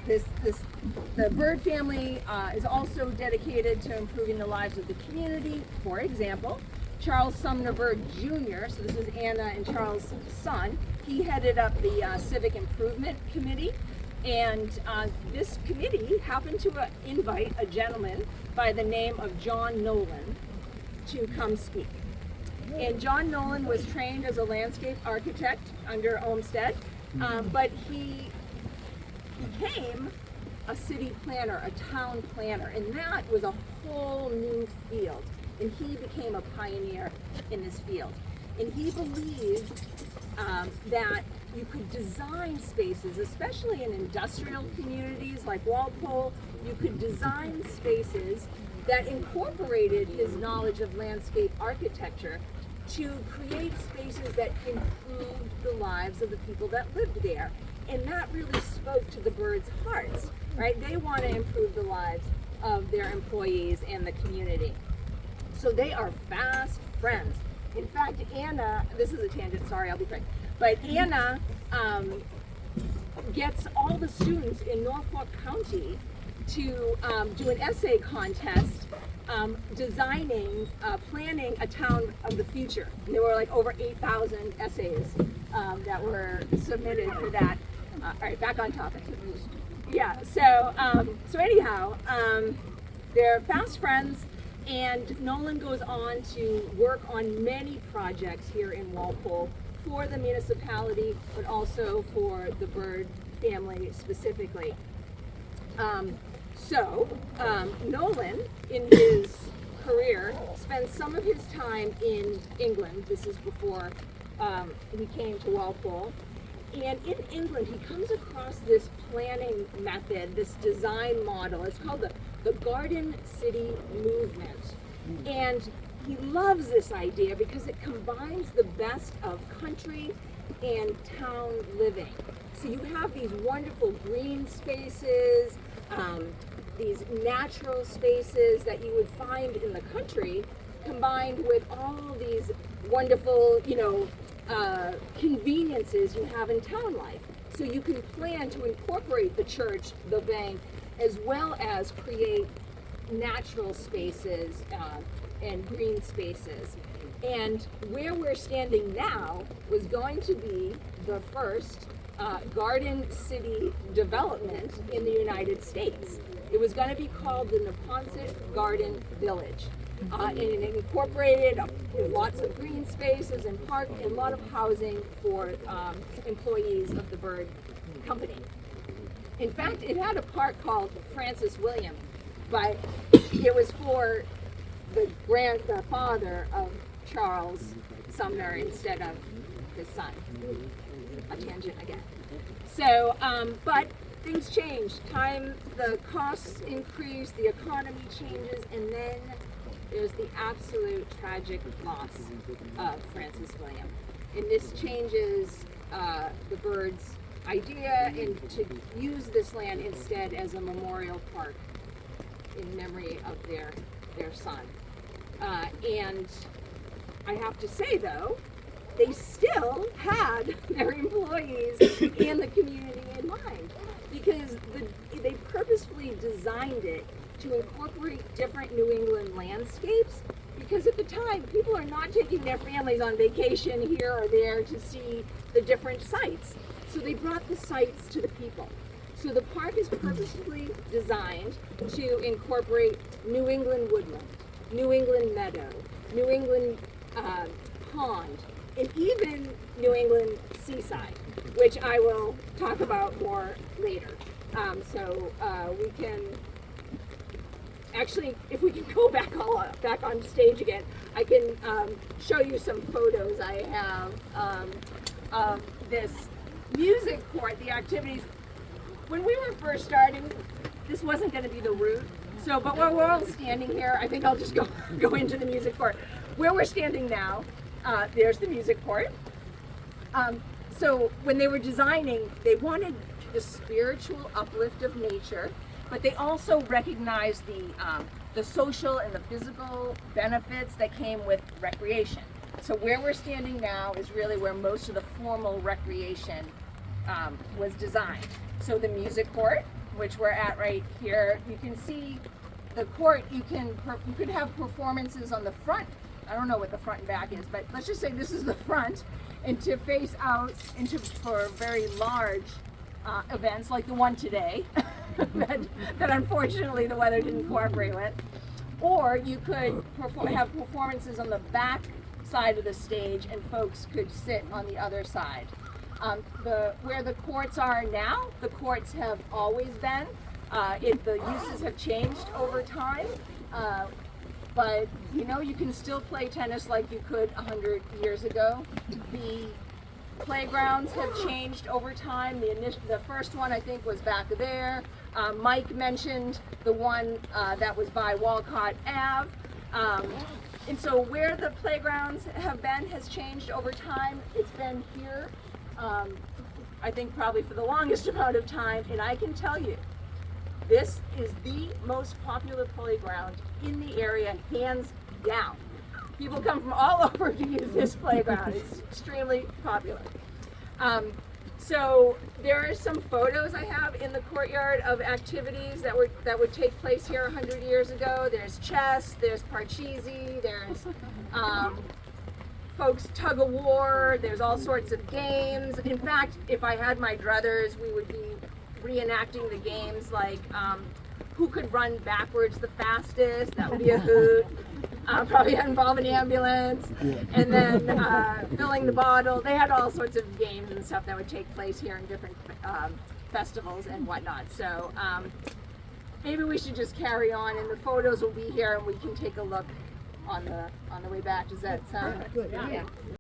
The bird family is also dedicated to improving the lives of the community. For example, Charles Sumner Bird Jr., so this is Anna and Charles' son, he headed up the Civic Improvement Committee, and this committee happened to invite a gentleman by the name of John Nolan to come speak. And John Nolan was trained as a landscape architect under Olmsted, but he became a city planner, a town planner, and that was a whole new field. And he became a pioneer in this field. And he believed that you could design spaces, especially in industrial communities like Walpole, you could design spaces that incorporated his knowledge of landscape architecture to create spaces that improved the lives of the people that lived there. And that really spoke to the birds' hearts, right? They want to improve the lives of their employees and the community. So they are fast friends. In fact, Anna, this is a tangent, sorry, I'll be quick. But Anna gets all the students in Norfolk County to do an essay contest planning a town of the future. There were like over 8,000 essays that were submitted for that. All right, back on topic. Yeah, so anyhow, they're fast friends, and Nolan goes on to work on many projects here in Walpole for the municipality, but also for the bird family specifically. Nolan, in his career, spends some of his time in England. This is before he came to Walpole. And in England, he comes across this planning method, this design model. It's called the Garden City Movement. And he loves this idea because it combines the best of country and town living. So you have these wonderful green spaces, these natural spaces that you would find in the country, combined with all these wonderful, conveniences you have in town life. So you can plan to incorporate the church, the bank, as well as create natural spaces and green spaces. And where we're standing now was going to be the first garden city development in the United States. It was going to be called the Neponset Garden Village. And it incorporated lots of green spaces and park and a lot of housing for employees of the bird company. In fact, it had a park called Francis William, but it was for the father of Charles Sumner instead of his son. A tangent again. So, but things changed. The costs increase, the economy changes, and then there's the absolute tragic loss of Francis William. And this changes the birds' idea and to use this land instead as a memorial park in memory of their son. And I have to say, though, they still had their employees and the community in mind, because they purposefully designed it to incorporate different New England landscapes, because at the time people are not taking their families on vacation here or there to see the different sites. So they brought the sites to the people. So the park is purposefully designed to incorporate New England woodland, New England meadow, New England pond, and even New England seaside, which I will talk about more later. We can actually, if we can go back on stage again, I can show you some photos I have of this music court, the activities. When we were first starting, this wasn't going to be the route. So, but while we're all standing here, I think I'll just go into the music court. Where we're standing now, there's the music court. So when they were designing, they wanted the spiritual uplift of nature, but they also recognized the social and the physical benefits that came with recreation. So where we're standing now is really where most of the formal recreation was designed. So the music court which we're at right here, you can see the court. You could have performances on the front. I don't know what the front and back is, but let's just say this is the front, and to face out into for very large events like the one today that unfortunately the weather didn't cooperate with. Or you could have performances on the back side of the stage, and folks could sit on the other side. Where the courts are now, the courts have always been. The uses have changed over time, but you know, you can still play tennis like you could 100 years ago. The playgrounds have changed over time. The first one I think was back there. Mike mentioned the one that was by Walcott Ave. And so where the playgrounds have been has changed over time. It's been here, I think probably for the longest amount of time, and I can tell you, this is the most popular playground in the area, hands down. People come from all over to use this playground. It's extremely popular. So there are some photos I have in the courtyard of activities that would take place here 100 years ago. There's chess, there's parcheesi, there's folks tug of war, there's all sorts of games. In fact, if I had my druthers, we would be reenacting the games like who could run backwards the fastest. That would be a hoot. Probably involve an ambulance. And then filling the bottle. They had all sorts of games and stuff that would take place here in different festivals and whatnot. So maybe we should just carry on, and the photos will be here, and we can take a look on the way back. Does that sound good? Yeah.